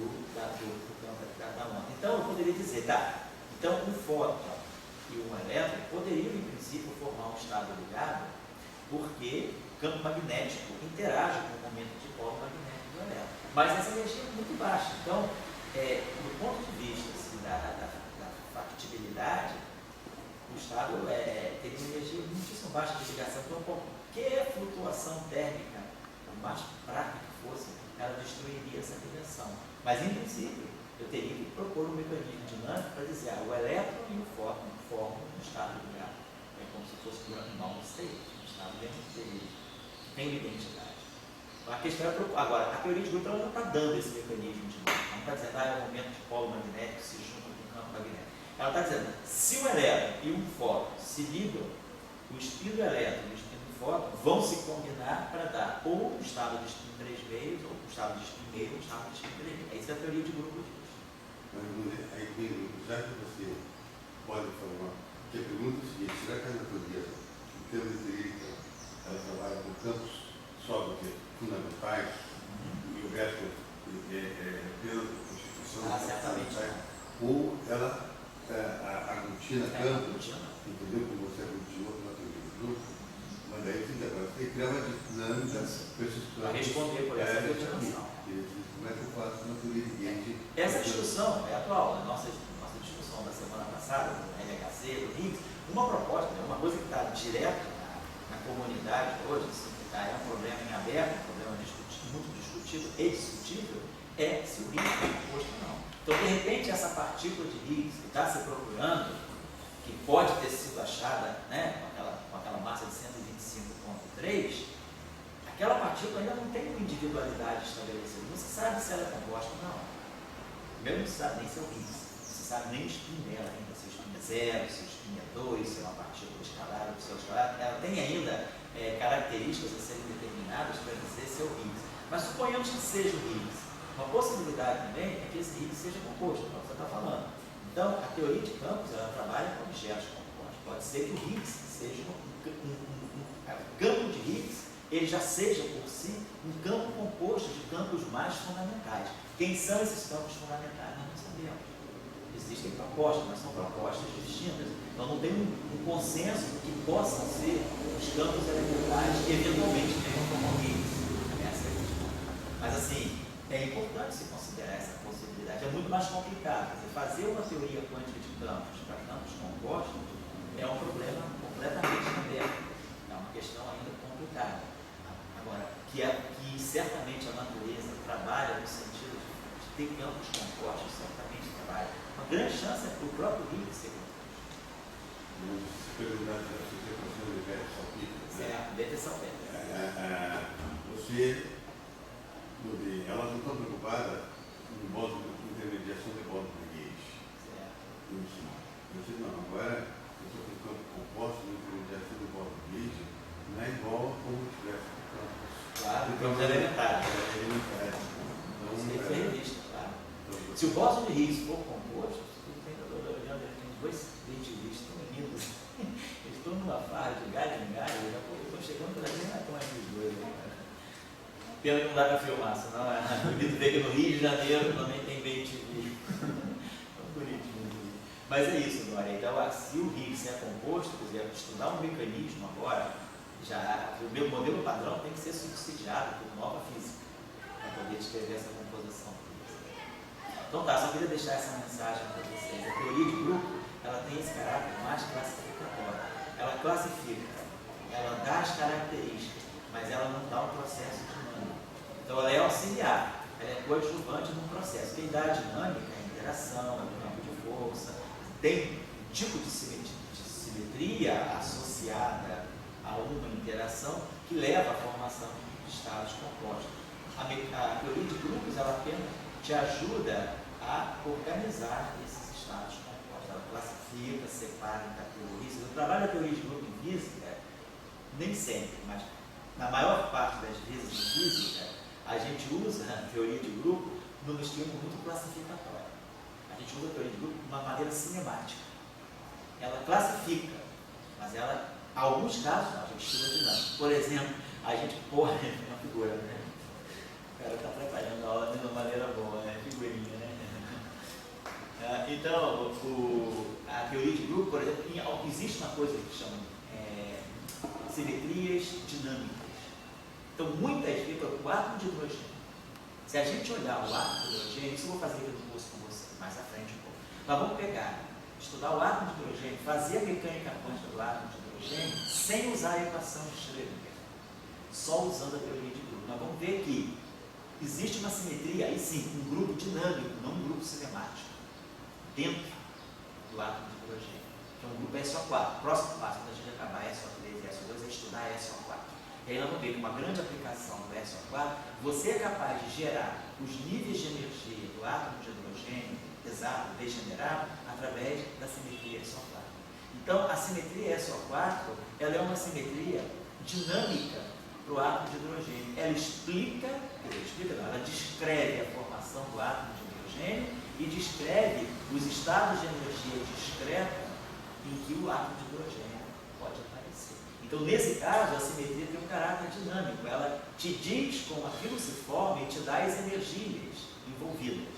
do campo da onda. Então eu poderia dizer, tá, então um fóton e um elétron poderiam, em princípio, formar um estado ligado, porque o campo magnético interage com o momento de polo magnético do elétron. Mas essa energia é muito baixa. Então, do ponto de vista assim, da factibilidade, o estado tem uma energia muitíssimo baixa de ligação. Então, qualquer flutuação térmica, por mais prática que fosse, ela destruiria essa ligação. Mas, em princípio, eu teria que propor um mecanismo dinâmico para dizer, o elétron e o fóton formam um estado ligado. É como se fosse um null state, um estado dentro dele, que tem uma identidade. A questão é, agora, a teoria de grupo ela não está dando esse mecanismo dinâmico. Ela não está dizendo, é o momento de polo magnético que se junta com o campo magnético. Ela está dizendo, se o elétron e um fóton se ligam, o spin do elétron e o spin do fóton vão se combinar para dar ou um estado de spin 3 meios, ou um estado de spin meio, ou um estado de spin 3 meios. Essa é a teoria de grupo disso. Aí, já que você pode falar, porque a pergunta é o seguinte, será que a natureza, em termos de teoria, ela trabalha com campos só fundamentais, e o resto pela Constituição, certamente. ou ela aglutina campos, entendeu? Como você aglutinou na teoria do grupo, mas daí você tem que criar uma dinâmica para esses campos. Para responder por essa aglutinação. Como é que eu faço na teoria de Gauge? Essa discussão é atual, a nossa discussão da semana passada, do LHC, do Higgs, uma proposta, uma coisa que está direto na comunidade hoje, assim, que é um problema em aberto, um problema muito discutido e discutível, é se o Higgs é composto ou não. Então, de repente, essa partícula de Higgs que está se procurando, que pode ter sido achada, né, com aquela massa de 125,3, aquela partícula ainda não tem uma individualidade estabelecida. Não se sabe se ela é composta ou não. Primeiro, não se sabe nem se é o Higgs. Não se sabe nem o spin dela ainda, se o spin é 0, se o spin é 2, se é uma partícula escalar ou se é escalar. Ela tem ainda características a serem determinadas para dizer se é o Higgs. Mas suponhamos que seja o Higgs. Uma possibilidade também é que esse Higgs seja composto, como você está falando. Então, a teoria de campos, ela trabalha com objetos compostos. Pode ser que o Higgs seja o campo de Higgs, ele já seja por si um campo composto de campos mais fundamentais. Quem são esses campos fundamentais? Nós não sabemos. Existem propostas, mas são propostas distintas. Então não tem um consenso que possam ser os campos elementares que eventualmente é importante se considerar essa possibilidade. É muito mais complicado. Quer dizer, fazer uma teoria quântica de campos para campos compostos é um problema completamente aberto. É uma questão ainda complicada. Agora, que certamente a natureza trabalha no sentido de ter campos compostos, certamente trabalha. Uma grande chance é para o próprio Higgs ser composto. Se perguntar se você tem noção de Bethe salpítrica, Certo, Bethe salpítrica. Elas não estão preocupadas em intermediação de bóson de Gauge. Você não, agora eu estou com campo composto de intermediação de bóson de Gauge, não é igual a como tivesse campos. Claro, campos elementares. Isso foi revisto, claro. Se o bóson de Higgs for composto, tem dois relativistas tão lindos. Eles estão numa farra de galho em galho, eu estou chegando pela mesma conta dos dois. Pena que não dá para filmar, senão eu vi que no Rio de Janeiro também tem BTV. Tão bonitinho. Mas é isso, Dória. Então, se o Higgs é composto, quer dizer, estudar um mecanismo agora, o meu modelo padrão tem que ser subsidiado por nova física, para poder descrever essa composição física. Então tá, só queria deixar essa mensagem para vocês. A teoria de grupo, ela tem esse caráter mais classificatório. Ela classifica, ela dá as características, mas ela não dá um processo dinâmico. Então ela é auxiliar, ela é coadjuvante num processo. Quem dá a dinâmica é a interação, é o campo de força, tem um tipo de simetria associada a uma interação que leva à formação de estados compostos. A teoria de grupos, ela apenas te ajuda a organizar esses estados compostos. Ela classifica, separa em categorias. O trabalho da teoria de grupo em física, nem sempre, mas na maior parte das vezes em física, a gente usa a teoria de grupo num estilo muito classificatório. A gente usa a teoria de grupo de uma maneira cinemática. Ela classifica, mas ela, em alguns casos, a gente estuda dinâmica. Por exemplo, a gente põe uma figura, né? O cara está preparando a aula de uma maneira boa, né? Figurinha, né? Então, a teoria de grupo, por exemplo, existe uma coisa que chama simetrias dinâmicas. Então, muitas vezes, o átomo de hidrogênio, se a gente olhar o átomo de hidrogênio, isso eu vou fazer aqui no curso com você, mais à frente um pouco. Nós vamos pegar, estudar o átomo de hidrogênio, fazer a mecânica quântica do átomo de hidrogênio, sem usar a equação de Schrödinger, só usando a teoria de grupo. Nós vamos ver que existe uma simetria, aí sim, um grupo dinâmico, não um grupo cinemático, dentro do átomo de hidrogênio. Então, o grupo é SO4. Próximo passo, quando a gente acabar SO3 e SO2, é estudar SO4. E aí nós vamos ver que uma grande aplicação do SO4, você é capaz de gerar os níveis de energia do átomo de hidrogênio exato, degenerado, através da simetria SO4. Então, a simetria SO4, ela é uma simetria dinâmica para o átomo de hidrogênio. Ela ela descreve a formação do átomo de hidrogênio e descreve os estados de energia discreta em que o átomo de hidrogênio pode aparecer. Então, nesse caso, a simetria tem um caráter dinâmico. Ela te diz como aquilo se forma e te dá as energias envolvidas.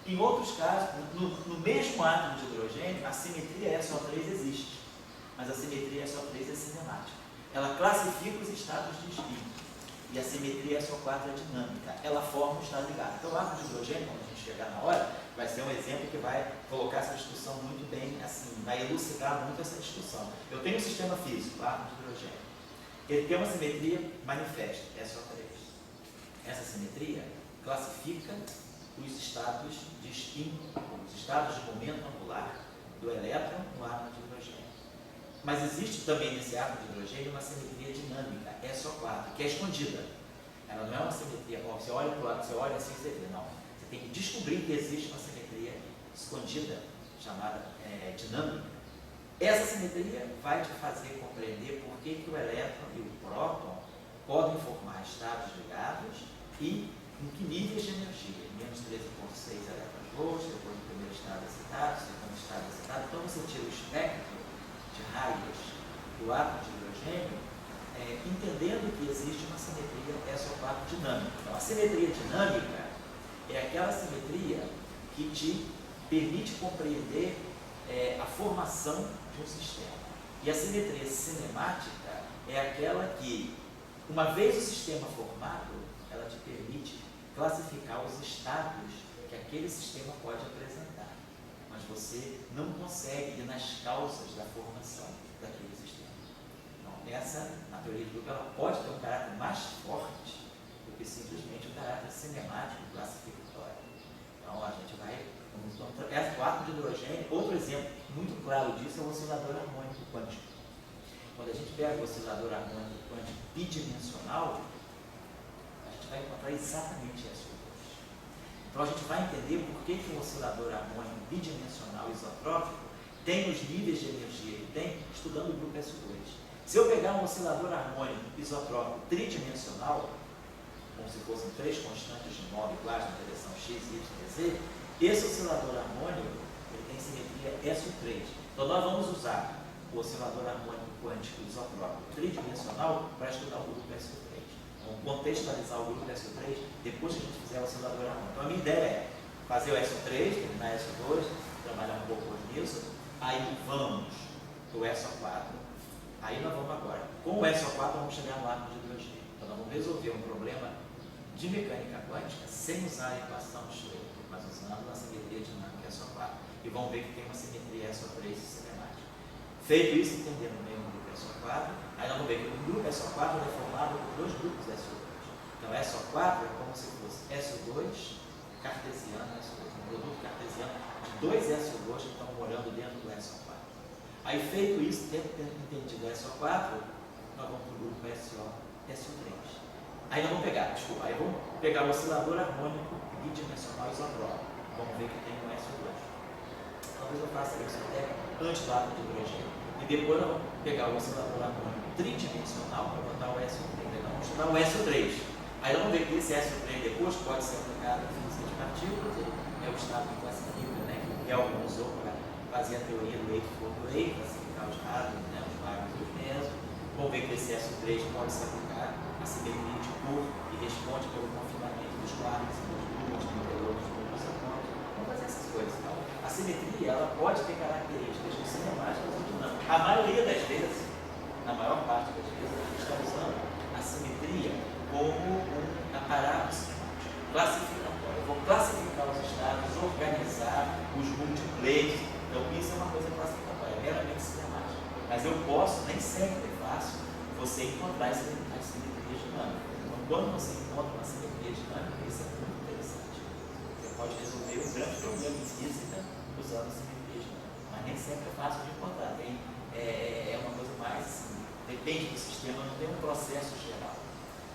Em outros casos, no mesmo átomo de hidrogênio, a simetria SO3 existe, mas a simetria SO3 é cinemática. Ela classifica os estados de espírito. E a simetria SO4 é dinâmica. Ela forma um estado ligado. Então, o átomo de hidrogênio, quando a gente chegar na hora, vai ser um exemplo que vai colocar essa discussão muito bem, assim, vai elucidar muito essa discussão. Eu tenho um sistema físico, o átomo de hidrogênio. Ele tem uma simetria manifesta, SO3. Essa simetria classifica os estados de spin, os estados de momento angular do elétron no átomo de hidrogênio. Mas existe também nesse átomo de hidrogênio uma simetria dinâmica, SO4, que é escondida. Ela não é uma simetria, você olha para o lado, você olha assim, você vê, não. Você tem que descobrir que existe uma simetria escondida, chamada dinâmica. Essa simetria vai te fazer compreender por que o elétron e o próton podem formar estados ligados e em que níveis de energia, menos 13,6 elétrons-volts, depois do primeiro estado excitado, segundo estado excitado. Então você tira o espectro de raios do átomo de hidrogênio, entendendo que existe uma simetria SO4 dinâmica. Então, a simetria dinâmica é aquela simetria que te permite compreender a formação de um sistema. E a simetria cinemática é aquela que, uma vez o sistema formado, ela te permite classificar os estados que aquele sistema pode apresentar, mas você não consegue ir nas causas da formação daquele sistema. Então, essa, na teoria de grupo, ela pode ter um caráter mais forte do que simplesmente o caráter cinemático classificatório. Então, a gente vai... O átomo de hidrogênio, outro exemplo muito claro disso é o oscilador harmônico quântico. Quando a gente pega o oscilador harmônico quântico bidimensional, a gente vai encontrar exatamente essa coisa. Então a gente vai entender por que um oscilador harmônico bidimensional isotrópico tem os níveis de energia que tem, estudando o grupo S2. Se eu pegar um oscilador harmônico isotrópico tridimensional, como se fossem três constantes de modo iguais na direção x, y e z, esse oscilador harmônico ele tem simetria SO3. Então nós vamos usar o oscilador harmônico quântico isotrópico tridimensional para estudar o grupo SO3. Vamos contextualizar o grupo SO3 depois que a gente fizer o oscilador harmônico. Então a minha ideia é fazer o SO3, terminar SO2, trabalhar um pouco nisso, aí vamos para o SO4, aí nós vamos agora. Com o SO4 vamos chegar no átomo de hidrogênio. Então nós vamos resolver um problema de mecânica quântica sem usar a equação de Schrödinger, mas usando a simetria dinâmica SO4. E vamos ver que tem uma simetria SO3 cinemática. Feito isso, entendendo bem o grupo SO4, aí nós vamos ver que o grupo SO4 é formado por dois grupos SO2. Então SO4 é como se fosse SO2 cartesiano e SO2, um produto cartesiano de dois SO2 que estão morando dentro do SO4. Aí feito isso, tendo entendido o SO4, nós vamos para o grupo SO3. Aí nós vamos pegar, aí vamos pegar o oscilador harmônico bidimensional isotrópico. Vamos ver que tem um SO2. Talvez eu faça isso até antes do átomo de hidrogênio. E depois nós vamos pegar o oscilador harmônico tridimensional para botar o SO3. Aí nós vamos estudar o SO3. Aí nós vamos ver que esse SO3 depois pode ser aplicado em física de partículas, é o estado que classifica, né, que o Kelvin usou para fazer a teoria do Wake for Wake, classificar os hadrons, né, os magmas e os mesos. Vamos ver que esse SO3 pode se aplicar a simetria de cor e responde pelo confinamento dos quarks, dos núcleos, do interior dos núcleos atômicos. Vamos fazer essas coisas. Então, a simetria ela pode ter características cinemáticas ou dinâmicas. A maioria das vezes, na maior parte das vezes, a gente está usando a simetria como um aparato classificatório. Eu vou classificar os estados, organizar os multiplex. Então, isso é uma coisa classificatória, é meramente cinemática. Mas eu posso, nem sempre é fácil, você encontrar as simetrias dinâmicas. Então, quando você encontra uma simetria dinâmica, isso é muito interessante. Você pode resolver um grande problema em física usando a simetria dinâmica. Mas nem sempre é fácil de encontrar. É uma coisa mais assim, depende do sistema, não tem um processo geral.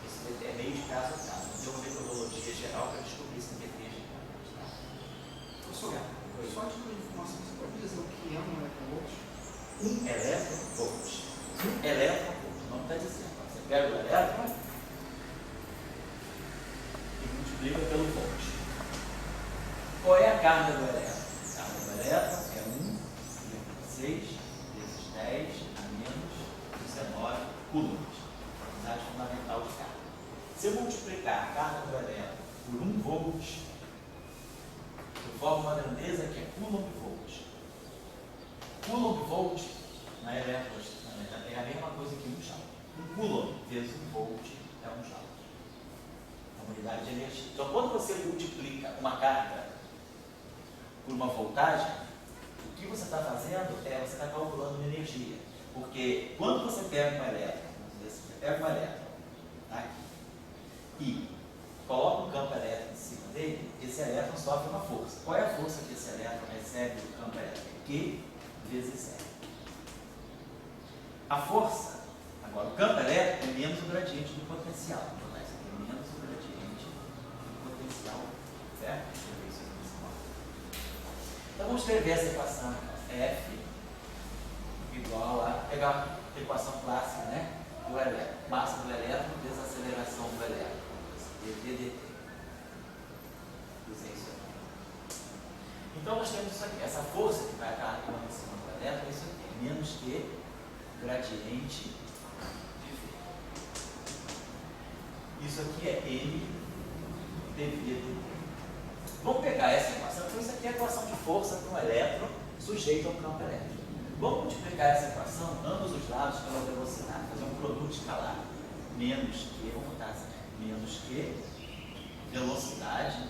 Isso é meio de caso a caso. Não tem uma metodologia geral para descobrir simetrias dinâmicas. Tá? Professor, só de informação, você pode dizer o que é um eletronvolt? Um eletronvolt. Um eletronvolt. Não está dizendo. Você pega o elétron e multiplica pelo volt. Qual é a carga do elétron? A carga do elétron é 1,6 vezes 10 a menos 19 coulombs. Quantidade fundamental de carga. Se eu multiplicar a carga do elétron por 1 volt, eu formo uma grandeza que é coulomb-volt. Coulomb-volt na eletrostatica é a mesma coisa que um joule. Um coulomb vezes um volt é um joule. É uma unidade de energia. Então, quando você multiplica uma carga por uma voltagem, o que você está fazendo é você está calculando uma energia. Porque quando você pega um elétron, vamos dizer assim, você pega um elétron aqui e coloca um campo elétrico em cima dele, esse elétron sofre uma força. Qual é a força que esse elétron recebe do campo elétrico? Q vezes R. A força, agora, o campo elétrico é menos o gradiente do potencial. Vou botar isso aqui, menos o gradiente do potencial. Certo? Então, vamos escrever essa equação. F igual a... pegar a equação clássica, né? Do elétron. Massa do elétron, desaceleração do elétron. dt. Usei isso aqui. Então, nós temos isso aqui. Essa força que vai estar atuando em cima do elétron é isso aqui. Menos que gradiente de V. Isso aqui é M dv dt. Vamos pegar essa equação. Então, isso aqui é a equação de força para um elétron sujeito a um campo elétrico. Vamos multiplicar essa equação, ambos os lados, pela velocidade, fazer um produto escalar. Menos que, vamos botar assim, menos que velocidade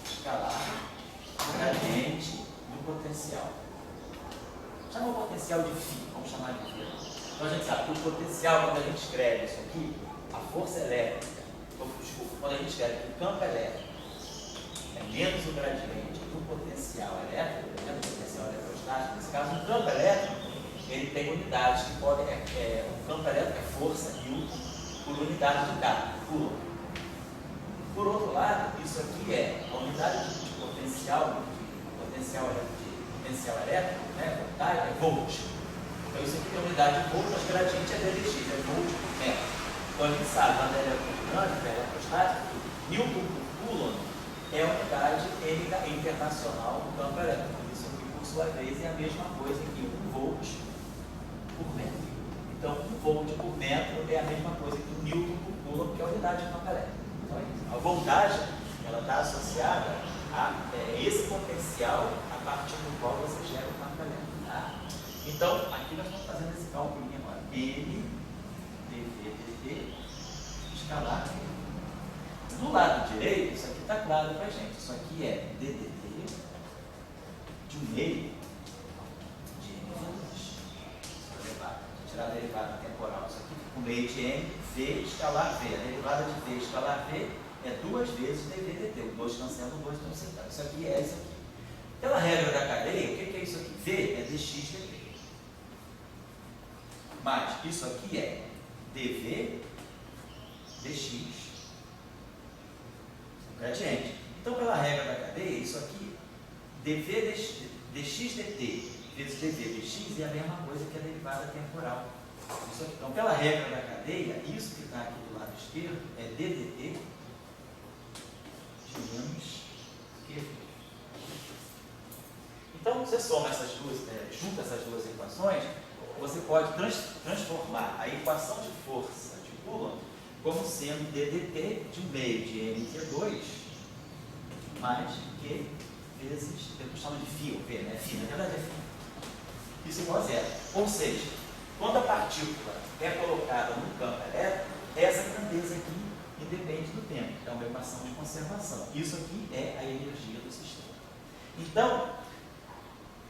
escalar gradiente do potencial. Chama o potencial de φ, vamos chamar de φ. Então a gente sabe que o potencial, quando a gente escreve isso aqui, a força elétrica, desculpa, quando a gente escreve que o campo elétrico é menos o gradiente do potencial elétrico, do potencial eletrostático, nesse caso, o campo elétrico, ele tem unidades que podem, o campo elétrico é força Newton por unidade de K, Coulomb. Por outro lado, isso aqui é a unidade de potencial elétrico, né, voltaica, é volt. Então isso aqui é a unidade de volt, mas gradiente é dx, é volt por metro. Então a gente sabe, na matéria dinâmica, eletrostática, Newton por Coulomb é a unidade internacional do campo elétrico. Isso aqui, por sua vez, é a mesma coisa que 1 volt por metro. Então, 1 volt por metro é a mesma coisa que 1 Newton por Coulomb, que é a unidade de campo elétrico. Então, é isso. A voltagem, ela está associada a esse potencial a partir do qual você gera o campo elétrico. Tá? Então, aqui nós estamos fazendo esse cálculo agora. N, dV, escalar. Do lado direito, isso aqui está claro para a gente. Isso aqui é ddt de 1 meio de n2. Tirar a derivada temporal. Isso aqui fica 1 meio de n, v escalar v. A derivada de v escalar v é 2 vezes dv dt. O 2 cancela o 2, então você. Isso aqui é isso aqui. Pela regra da cadeia, o que é isso aqui? V é dx dt. Mas isso aqui é dv dx. Gradiente. Então, pela regra da cadeia, isso aqui, dv dx dt vezes dv dx é a mesma coisa que a derivada temporal. Isso aqui. Então, pela regra da cadeia, isso que está aqui do lado esquerdo é ddt de menos q. Então, você soma essas duas, junta essas duas equações, você pode transformar a equação de força de Coulomb como sendo ddt de 1 meio de mq2 mais q vezes, eu chamo de φ, ou v, né? Φ, na verdade é φ. Isso igual a zero. Ou seja, quando a partícula é colocada no campo elétrico, essa grandeza aqui independe do tempo. É uma equação de conservação. Isso aqui é a energia do sistema. Então,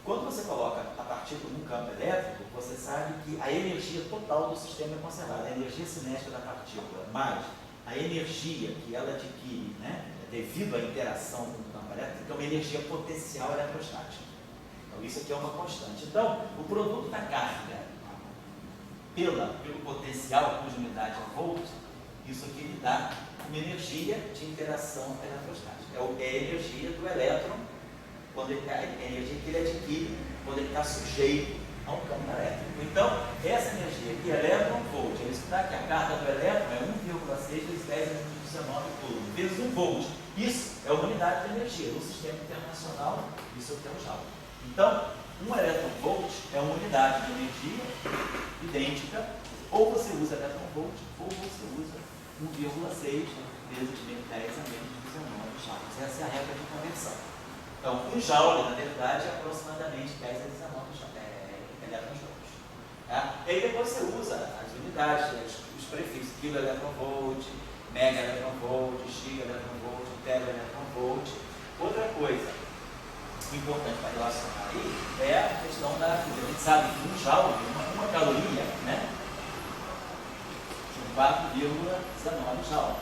quando você coloca a partícula no campo elétrico, você sabe que a energia total do sistema é conservada. A energia cinética da partícula mais a energia que ela adquire, né, devido à interação com o campo elétrico, é uma energia potencial eletrostática. Então, isso aqui é uma constante. Então, o produto da carga pelo potencial, cuja unidade é volt, isso aqui lhe dá uma energia de interação eletrostática. É a energia do elétron, a energia que ele adquire quando ele está sujeito a um campo elétrico. Então, essa energia aqui, elétron-volt, é isso que está aqui. A carga do elétron é 1,6 vezes 10 a 19 Coulomb, vezes 1 volt. Isso é uma unidade de energia. No sistema internacional, isso aqui é o Joule. Então, 1 elétron-volt é uma unidade de energia idêntica, ou você usa elétron-volt, ou você usa 1,6 vezes 10 a menos 19 joules. Essa é a regra de conversão. Então, 1 joule, na verdade, é aproximadamente 10 a 19 elétron-joules. Tá? E aí depois você usa as unidades, os prefixos, quilo elétron-volt, mega elétron-volt, giga elétron-volt, tera elétron-volt. Outra coisa importante para relacionar aí é a questão da... A gente sabe que 1 joule, uma caloria, né? 4,19 joules.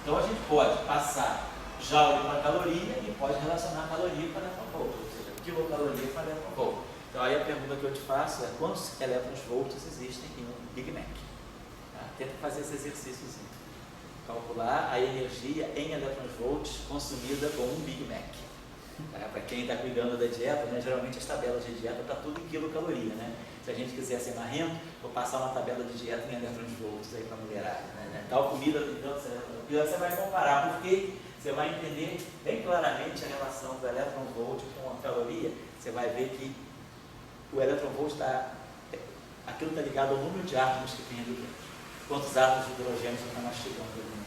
Então a gente pode passar joule para caloria e pode relacionar caloria com elétron-volt, ou seja, quilocaloria com elétron-volt. Então aí a pergunta que eu te faço é quantos elétrons-volts existem em um Big Mac? Tá? Tenta fazer esse exercício. Calcular a energia em elétrons-volts consumida com um Big Mac. Tá? Para quem está cuidando da dieta, né, geralmente as tabelas de dieta está tudo em quilocaloria, né? Se a gente quiser ser marrento, vou passar uma tabela de dieta em elétrons-volts aí para a mulherada, né? Tal comida, então você vai comparar, porque você vai entender bem claramente a relação do elétron-volt com a caloria. Você vai ver que o elétron-volt está, aquilo está ligado ao número de átomos que tem ali dentro. Quantos átomos de hidrogênio você está mastigando ali?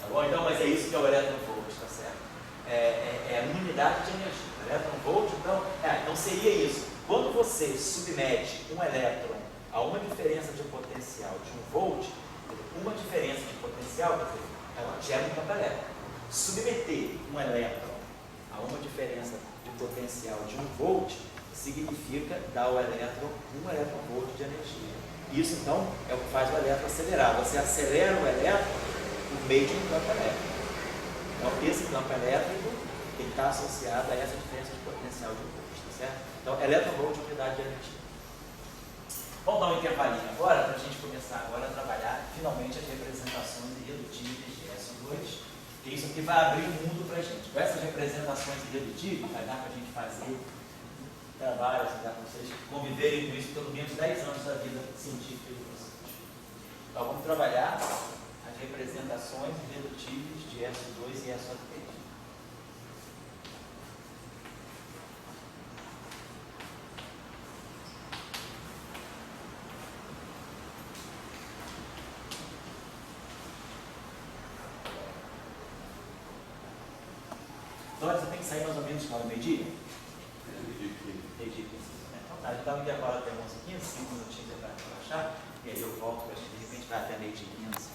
Tá bom? Então, mas é isso que é o elétron-volt, está certo? É uma unidade de energia. O elétron-volt, então seria isso. Quando você submete um elétron a uma diferença de potencial de 1 volt, uma diferença de potencial, quer dizer, a gera um campo elétrico. Submeter um elétron a uma diferença de potencial de 1 volt significa dar ao elétron 1 elétron-volt de energia. Isso, então, é o que faz o elétron acelerar. Você acelera o elétron por meio de um campo elétrico. Então, esse campo elétrico está associado a essa diferença de potencial de 1 volt, tá certo? Então, elétron-volt é unidade de energia. Vamos dar um intervalinho agora, para a gente começar agora a trabalhar finalmente as representações irredutíveis de SO2, que isso aqui vai abrir o mundo para a gente. Com essas representações irredutíveis, vai dar para a gente fazer trabalhos, dá para vocês conviverem com isso pelo menos 10 anos da vida científica de vocês. Então, vamos trabalhar as representações irredutíveis de SO2 e SO3. Então, você tem que sair mais ou menos para o meio-dia? Meio-dia 15. Então, tá, a gente dá um intervalo até 11h15, 5 minutinhos para relaxar, e aí eu volto, de repente vai até meio-dia 15.